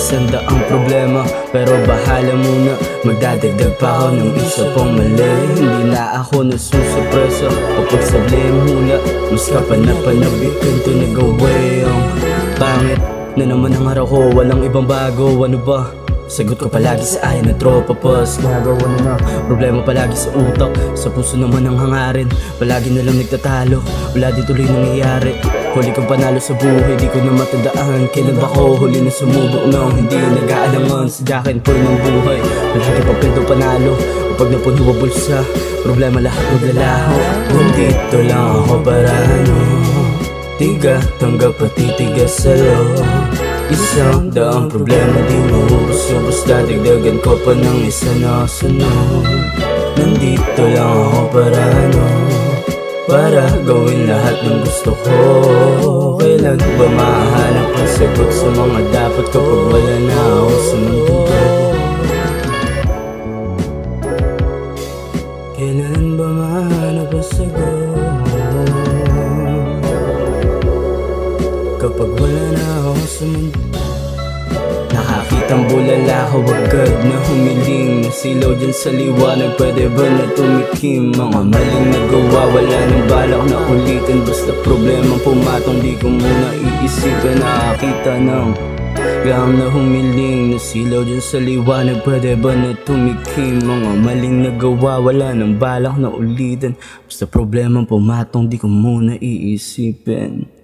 100 problema, pero bahala muna. Magdadagdag pa ako ng isa pang mali. Hindi na ako nasusupresa kapag sableng hula. Mas kapanapanabik ito nag-away. Ang pangit na naman ang araw ko, walang ibang bago. Ano ba? Sagot ko palagi sa akin na tropa pas. Gagawa na problema palagi sa utak. Sa puso naman ang hangarin, palagi na lang nagtatalo. Wala di tuloy nangyayari. Huli kong panalo sa buhay, di ko na matandaan. Kailan ba ko huli na sumubok nang hindi nag-aalangan sa jacket po ng buhay. Palagi pa pwede panalo kapag napuno bulsa. Problema lahat maglalaho. Nandito lang ako para tiga, tanggap at titigas sa loob. 100 problema di maubos-ubos, dadagdagan ko pa ng isa na sunod. Nandito lang ako para gawin lahat ng gusto ko. Kailan ba mahanap ang sagot sa mga dapat kapag wala na ako sa mundo? Kailan ba mahanap ang sagot kapag wala na ako sa mundo? Nakakitang bulala ako agad na humiling. Nasilaw dyan sa liwanag, pwede ba na tumikim? Mga maling nagawa, wala nang balak na ulitin. Basta problema pumatong, di ko muna iisipin. Nakakita ng gam na humiling. Nasilaw dyan sa liwanag, pwede ba na tumikim? Mga maling nagawa, wala nang balak na ulitin. Basta problema pumatong, di ko muna iisipin.